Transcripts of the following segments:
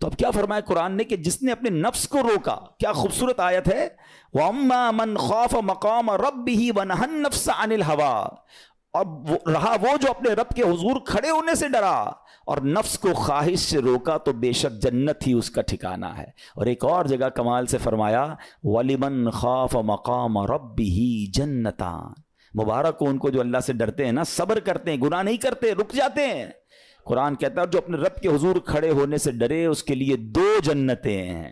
تو اب کیا فرمایا قرآن نے کہ جس نے اپنے نفس کو روکا، کیا خوبصورت آیت ہے، وَأَمَّا مَنْ خَافَ مَقَامَ رَبِّهِ وَنَهَى النَّفْسَ عَنِ الْهَوَىٰ، اور رہا وہ جو اپنے رب کے حضور کھڑے ہونے سے ڈرا اور نفس کو خواہش سے روکا، تو بے شک جنت ہی اس کا ٹھکانہ ہے۔ اور ایک اور جگہ کمال سے فرمایا وَلِمَنْ خَافَ مَقَامَ رَبِّهِ جَنَّتَانِ، مبارک ہو ان کو جو اللہ سے ڈرتے ہیں نا، صبر کرتے ہیں، گناہ نہیں کرتے، رک جاتے ہیں۔ قرآن کہتا ہے جو اپنے رب کے حضور کھڑے ہونے سے ڈرے اس کے لیے 2 جنتیں ہیں،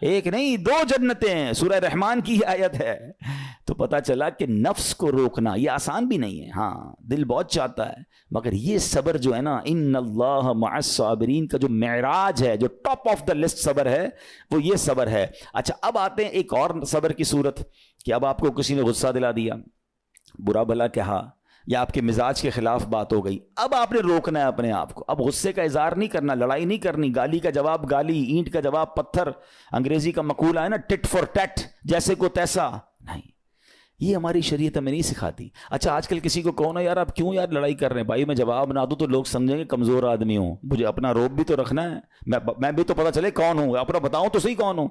ایک نہیں 2 جنتیں ہیں، سورہ رحمان کی آیت ہے۔ تو پتہ چلا کہ نفس کو روکنا یہ آسان بھی نہیں ہے، ہاں دل بہت چاہتا ہے، مگر یہ صبر جو ہے نا، ان اللہ مع الصابرین کا جو معراج ہے، جو ٹاپ آف دا لسٹ صبر ہے، وہ یہ صبر ہے۔ اچھا اب آتے ہیں ایک اور صبر کی صورت کہ اب آپ کو کسی نے غصہ دلا دیا، برا بھلا کہا، یا آپ کے مزاج کے خلاف بات ہو گئی، اب آپ نے روکنا ہے اپنے آپ کو، اب غصے کا اظہار نہیں کرنا، لڑائی نہیں کرنی، گالی کا جواب گالی، اینٹ کا جواب پتھر، انگریزی کا مقولہ ہے نا ٹٹ فار ٹیٹ، جیسے کو تیسا نہیں، یہ ہماری شریعت ہمیں نہیں سکھاتی۔ اچھا آج کل کسی کو کہو نا یار آپ کیوں یار لڑائی کر رہے ہیں، بھائی میں جواب نہ دوں تو لوگ سمجھیں گے کمزور آدمی ہوں، مجھے اپنا روب بھی تو رکھنا ہے، میں بھی تو پتہ چلے کون ہوں، اپنا بتاؤں تو صحیح کون ہوں۔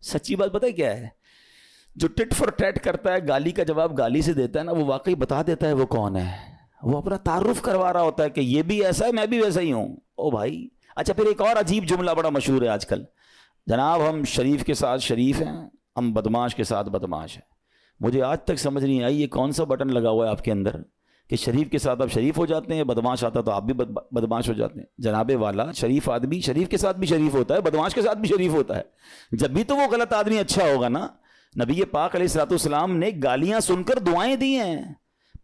سچی بات پتہ ہے کیا ہے، جو ٹٹ فار ٹیٹ کرتا ہے، گالی کا جواب گالی سے دیتا ہے نا، وہ واقعی بتا دیتا ہے وہ کون ہے، وہ اپنا تعارف کروا رہا ہوتا ہے کہ یہ بھی ایسا ہے میں بھی ویسا ہی ہوں، او بھائی۔ اچھا پھر ایک اور عجیب جملہ بڑا مشہور ہے آج کل، جناب ہم شریف کے ساتھ شریف ہیں، ہم بدماش کے ساتھ بدماش ہیں۔ مجھے آج تک سمجھ نہیں آئی یہ کون سا بٹن لگا ہوا ہے آپ کے اندر کہ شریف کے ساتھ آپ شریف ہو جاتے ہیں، بدماش آتا تو آپ بھی بدماش ہو جاتے ہیں۔ جناب والا، شریف آدمی شریف کے ساتھ بھی شریف ہوتا ہے، بدماش کے ساتھ بھی شریف ہوتا ہے، جب بھی تو وہ غلط آدمی اچھا ہوگا نا۔ نبی پاک علیہ الصلوۃ والسلام نے گالیاں سن کر دعائیں دی ہیں،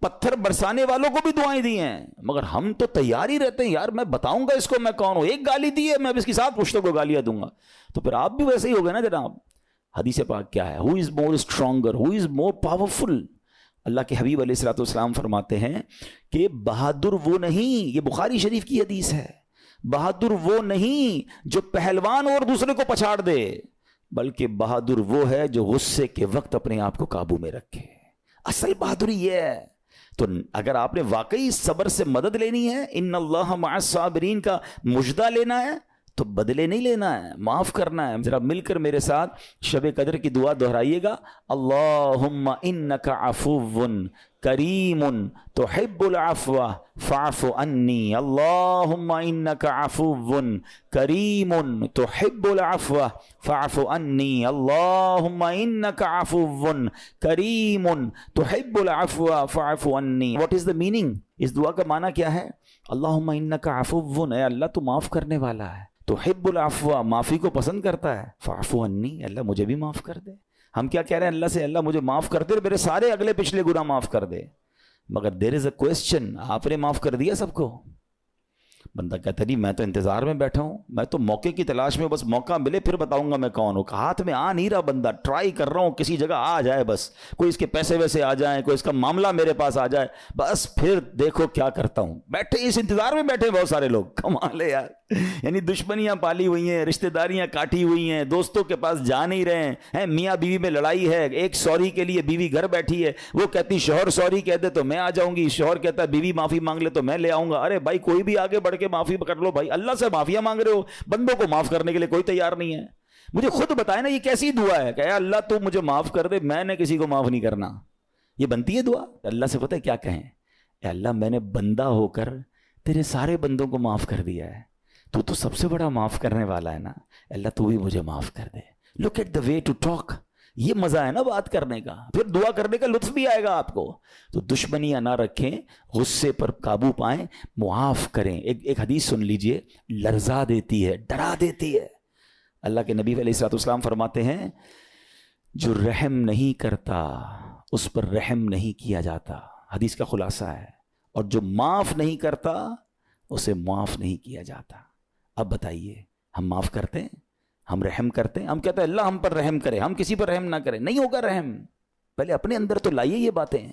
پتھر برسانے والوں کو بھی دعائیں دی ہیں، مگر ہم تو تیار ہی رہتے ہیں یار میں بتاؤں گا اس کو میں کون ہوں، ایک گالی دی ہے میں اب اس کے ساتھ پشتوں کو گالیاں دوں گا۔ تو پھر آپ بھی ویسے ہی ہو گئے نا جناب۔ حدیث پاک کیا ہے، ہو از مور اسٹرانگر، ہو از مور پاورفل۔ اللہ کے حبیب علیہ الصلوۃ والسلام فرماتے ہیں کہ بہادر وہ نہیں، یہ بخاری شریف کی حدیث ہے، بہادر وہ نہیں جو پہلوان اور دوسرے کو پچھاڑ دے، بلکہ بہادر وہ ہے جو غصے کے وقت اپنے آپ کو قابو میں رکھے۔ اصل بہادری یہ ہے۔ تو اگر آپ نے واقعی صبر سے مدد لینی ہے، ان اللہ مع الصابرین کا مجدہ لینا ہے، تو بدلے نہیں لینا ہے، معاف کرنا ہے۔ ذرا مل کر میرے ساتھ شب قدر کی دعا دہرائیے گا، اللہم انک عفو کریم تحب العفو فاعف عنی، اللہم انک عفو کریم تحب العفو فاعف عنی، اللہم انک عفو کریم تحب العفو فاعف عنی۔ What is the meaning? اس دعا کا معنی کیا ہے؟ اللہم انک عفو، اے اللہ تو معاف کرنے والا ہے، تحب العفو، معافی کو پسند کرتا ہے، فاعف عنی، اللہ مجھے بھی معاف کر دے۔ ہم کیا کہہ رہے ہیں اللہ سے، اللہ مجھے معاف کر دے، میرے سارے اگلے پچھلے گناہ معاف کر دے، مگر دیر از اے کوسچن، آپ نے معاف کر دیا سب کو؟ بندہ کہتا نہیں میں تو انتظار میں بیٹھا ہوں، میں تو موقع کی تلاش میں، بس موقع ملے پھر بتاؤں گا میں کون ہوں۔ ہاتھ میں آ نہیں رہا بندہ، ٹرائی کر رہا ہوں کسی جگہ آ جائے، بس کوئی اس کے پیسے ویسے آ جائیں، کوئی اس کا معاملہ میرے پاس آ جائے، بس پھر دیکھو کیا کرتا ہوں۔ بیٹھے اس انتظار میں بیٹھے بہت سارے لوگ، کمال ہے یار، یعنی دشمنیاں پالی ہوئی ہیں، رشتہ داریاں کاٹی ہوئی ہیں، دوستوں کے پاس جا نہیں رہے ہیں، میاں بیوی میں لڑائی ہے، ایک سوری کے لیے بیوی گھر بیٹھی ہے، وہ کہتی شوہر سوری کہہ دے تو میں آ جاؤں گی، شوہر کہتا ہے بیوی معافی مانگ لے تو میں لے آؤں گا۔ ارے بھائی کوئی بھی آگے بڑھ کے معافی کر لو بھائی، اللہ سے معافیاں مانگ رہے ہو، بندوں کو معاف کرنے کے لیے کوئی تیار نہیں ہے۔ مجھے خود بتائے نا یہ کیسی دعا ہے کہ اے اللہ تو مجھے معاف کر دے، میں نے کسی کو معاف نہیں کرنا، یہ بنتی ہے دعا؟ اللہ سے پتہ ہے کیا کہیں، اے اللہ میں نے بندہ ہو کر تیرے سارے بندوں کو معاف کر دیا ہے، تو سب سے بڑا معاف کرنے والا ہے نا، اللہ تو بھی مجھے معاف کر دے۔ Look at the way to talk, یہ مزہ ہے نا بات کرنے کا، پھر دعا کرنے کا لطف بھی آئے گا آپ کو۔ تو دشمنیاں نہ رکھیں، غصے پر قابو پائیں، معاف کریں۔ ایک حدیث سن لیجئے، لرزا دیتی ہے، ڈرا دیتی ہے۔ اللہ کے نبی علیہ الصلوۃ والسلام فرماتے ہیں جو رحم نہیں کرتا اس پر رحم نہیں کیا جاتا، حدیث کا خلاصہ ہے، اور جو معاف نہیں کرتا اسے معاف نہیں کیا جاتا۔ اب بتائیے ہم معاف کرتے ہیں، ہم رحم کرتے ہیں؟ ہم کہتے ہیں اللہ ہم پر رحم کرے، ہم کسی پر رحم نہ کریں، نہیں ہوگا رحم۔ پہلے اپنے اندر تو لائیے یہ باتیں،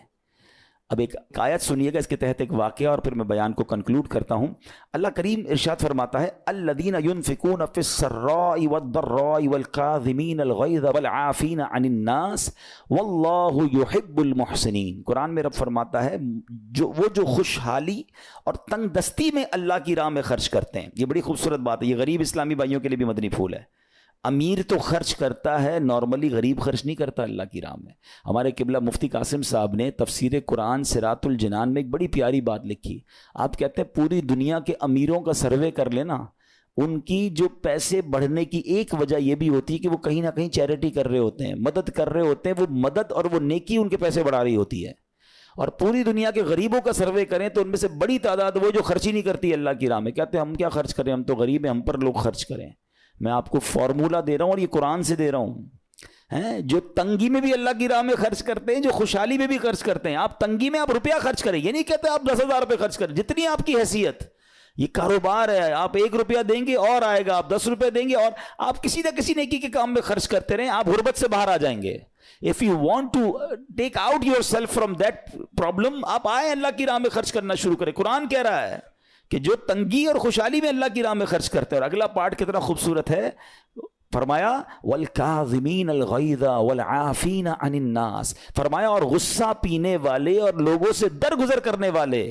اب ایک آیت سنیے گا، اس کے تحت ایک واقعہ اور پھر میں بیان کو کنکلوڈ کرتا ہوں۔ اللہ کریم ارشاد فرماتا ہے الذین ينفقون فی السراء والضراء والکاظمین الغیظ والعافین عن الناس واللہ یحب المحسنین۔ قرآن میں رب فرماتا ہے وہ جو خوشحالی اور تنگ دستی میں اللہ کی راہ میں خرچ کرتے ہیں۔ یہ بڑی خوبصورت بات ہے، یہ غریب اسلامی بھائیوں کے لیے بھی مدنی پھول ہے۔ امیر تو خرچ کرتا ہے نارملی، غریب خرچ نہیں کرتا اللہ کی راہ میں۔ ہمارے قبلہ مفتی قاسم صاحب نے تفسیر قرآن صراط الجنان میں ایک بڑی پیاری بات لکھی۔ آپ کہتے ہیں پوری دنیا کے امیروں کا سروے کر لینا، ان کی جو پیسے بڑھنے کی ایک وجہ یہ بھی ہوتی ہے کہ وہ کہیں نہ کہیں چیریٹی کر رہے ہوتے ہیں، مدد کر رہے ہوتے ہیں، وہ مدد اور وہ نیکی ان کے پیسے بڑھا رہی ہوتی ہے۔ اور پوری دنیا کے غریبوں کا سروے کریں تو ان میں سے بڑی تعداد وہ جو خرچ ہی نہیں کرتی اللہ کی راہ میں، کہتے ہیں ہم کیا خرچ کریں، ہم تو غریب ہیں، ہم پر لوگ خرچ کریں۔ میں آپ کو فارمولہ دے رہا ہوں اور یہ قرآن سے دے رہا ہوں، جو تنگی میں بھی اللہ کی راہ میں خرچ کرتے ہیں، جو خوشحالی میں بھی خرچ کرتے ہیں۔ آپ تنگی میں آپ روپیہ خرچ کریں، یہ نہیں کہتے آپ 10,000 روپے خرچ کریں، جتنی آپ کی حیثیت۔ یہ کاروبار ہے، آپ 1 روپیہ دیں گے اور آئے گا، آپ 10 روپے دیں گے اور آپ کسی نہ کسی نیکی کے کام میں خرچ کرتے رہیں، آپ غربت سے باہر آ جائیں گے۔ If you want to take out yourself from that problem، آپ آئیں اللہ کی راہ میں خرچ کرنا شروع کریں۔ قرآن کہہ رہا ہے کہ جو تنگی اور خوشحالی میں اللہ کی راہ میں خرچ کرتے ہیں۔ اور اگلا پارٹ کتنا خوبصورت ہے، فرمایا والکاظمین الغیظ والعافین عن الناس، فرمایا اور غصہ پینے والے اور لوگوں سے درگزر کرنے والے۔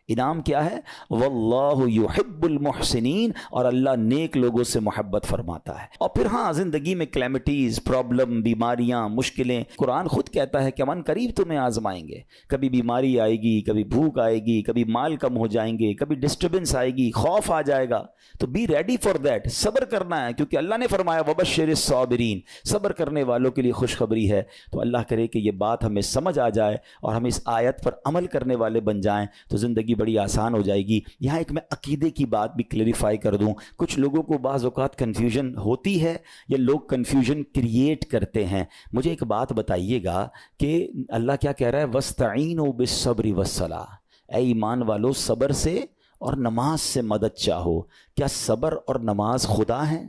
انعام کیا ہے؟ واللہ یحب المحسنین، اور اللہ نیک لوگوں سے محبت فرماتا ہے۔ اور پھر ہاں زندگی میں کلیمٹیز، پرابلم، بیماریاں، مشکلیں، قرآن خود کہتا ہے کہ من قریب تمہیں آزمائیں گے، کبھی بیماری آئے گی، کبھی بھوک آئے گی، کبھی مال کم ہو جائیں گے، کبھی ڈسٹربنس آئے گی، خوف آ جائے گا، تو بی ریڈی فار دیٹ، صبر کرنا ہے، کیونکہ اللہ نے فرمایا وبشر الصابرین، صبر کرنے والوں کے لیے خوشخبری ہے۔ تو اللہ کرے کہ یہ بات ہمیں سمجھ آ جائے اور ہم اس آیت پر عمل کرنے والے بن جائیں تو زندگی بڑی آسان ہو جائے گی۔ یہاں ایک میں عقیدے کی بات بھی کلیریفائی کر دوں، کچھ لوگوں کو بعض اوقات کنفیوژن ہوتی ہے یا لوگ کنفیوژن کریٹ کرتے ہیں۔ مجھے ایک بات بتائیے گا کہ اللہ کیا کہہ رہا ہے، وَاسْتَعِينُوا بِالصَّبْرِ وَالصَّلَاةِ، اے ایمان والو صبر سے اور نماز سے مدد چاہو۔ کیا صبر اور نماز خدا ہیں؟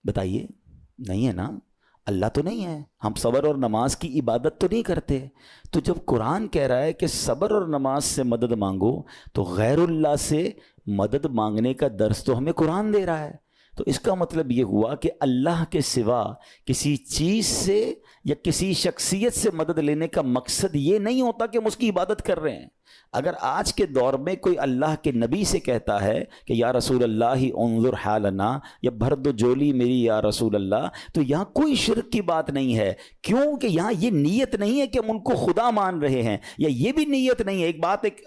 بتائیے، نہیں ہے نا، اللہ تو نہیں ہے، ہم صبر اور نماز کی عبادت تو نہیں کرتے۔ تو جب قرآن کہہ رہا ہے کہ صبر اور نماز سے مدد مانگو، تو غیر اللہ سے مدد مانگنے کا درس تو ہمیں قرآن دے رہا ہے۔ تو اس کا مطلب یہ ہوا کہ اللہ کے سوا کسی چیز سے یا کسی شخصیت سے مدد لینے کا مقصد یہ نہیں ہوتا کہ ہم اس کی عبادت کر رہے ہیں۔ اگر آج کے دور میں کوئی اللہ کے نبی سے کہتا ہے کہ یا رسول اللہ انظر حالنا، یا بھر دو جولی میری یا رسول اللہ، تو یہاں کوئی شرک کی بات نہیں ہے، کیونکہ یہاں یہ نیت نہیں ہے کہ ہم ان کو خدا مان رہے ہیں، یا یہ بھی نیت نہیں ہے۔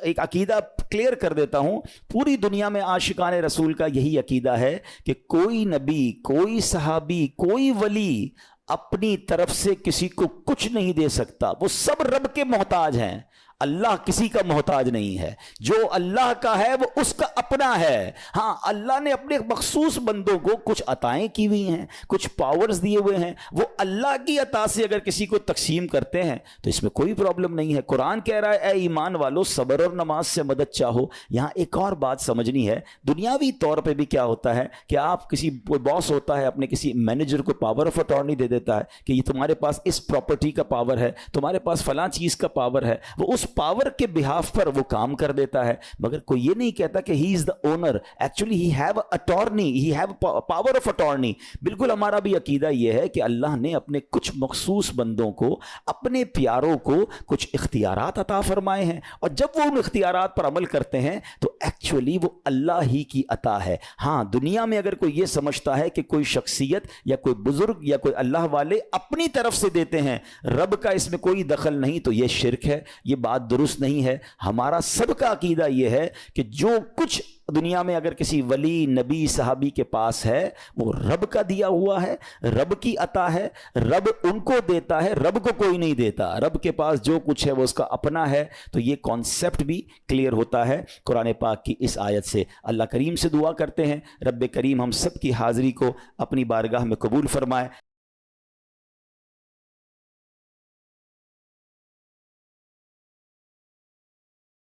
ایک عقیدہ کلیئر کر دیتا ہوں، پوری دنیا میں عاشقان رسول کا یہی عقیدہ ہے کہ کوئی نبی، کوئی صحابی، کوئی ولی اپنی طرف سے کسی کو کچھ نہیں دے سکتا، وہ سب رب کے محتاج ہیں۔ اللہ کسی کا محتاج نہیں ہے، جو اللہ کا ہے وہ اس کا اپنا ہے۔ ہاں اللہ نے اپنے مخصوص بندوں کو کچھ عطائیں کی ہوئی ہیں، کچھ پاورز دیے ہوئے ہیں، وہ اللہ کی عطا سے اگر کسی کو تقسیم کرتے ہیں تو اس میں کوئی پرابلم نہیں ہے۔ قرآن کہہ رہا ہے اے ایمان والو صبر اور نماز سے مدد چاہو۔ یہاں ایک اور بات سمجھنی ہے، دنیاوی طور پہ بھی کیا ہوتا ہے کہ آپ کوئی باس ہوتا ہے اپنے کسی مینیجر کو پاور آف اٹارنی دے دیتا ہے کہ یہ تمہارے پاس اس پراپرٹی کا پاور ہے، تمہارے پاس فلاں چیز کا پاور ہے، وہ اس پاور کے بہاف پر وہ کام کر دیتا ہے، مگر کوئی یہ نہیں کہتا کہ he is the owner, actually he have attorney, he have power of attorney. بالکل ہمارا بھی عقیدہ یہ ہے کہ اللہ نے اپنے کچھ مخصوص بندوں کو، اپنے پیاروں کو کچھ اختیارات عطا فرمائے ہیں، اور جب وہ ان اختیارات پر عمل کرتے ہیں تو ایکچولی وہ اللہ ہی کی عطا ہے۔ ہاں دنیا میں اگر کوئی یہ سمجھتا ہے کہ کوئی شخصیت یا کوئی بزرگ یا کوئی اللہ والے اپنی طرف سے دیتے ہیں، رب کا اس میں کوئی دخل نہیں، تو یہ شرک ہے، یہ بات درست نہیں ہے۔ ہمارا سب کا عقیدہ یہ ہے کہ جو کچھ دنیا میں اگر کسی ولی، نبی، صحابی کے پاس ہے وہ رب کا دیا ہوا ہے، رب کی عطا ہے، رب ان کو دیتا ہے، رب کو کوئی نہیں دیتا، رب کے پاس جو کچھ ہے وہ اس کا اپنا ہے۔ تو یہ کانسیپٹ بھی کلیئر ہوتا ہے قرآن پاک کی اس آیت سے۔ اللہ کریم سے دعا کرتے ہیں رب کریم ہم سب کی حاضری کو اپنی بارگاہ میں قبول فرمائے۔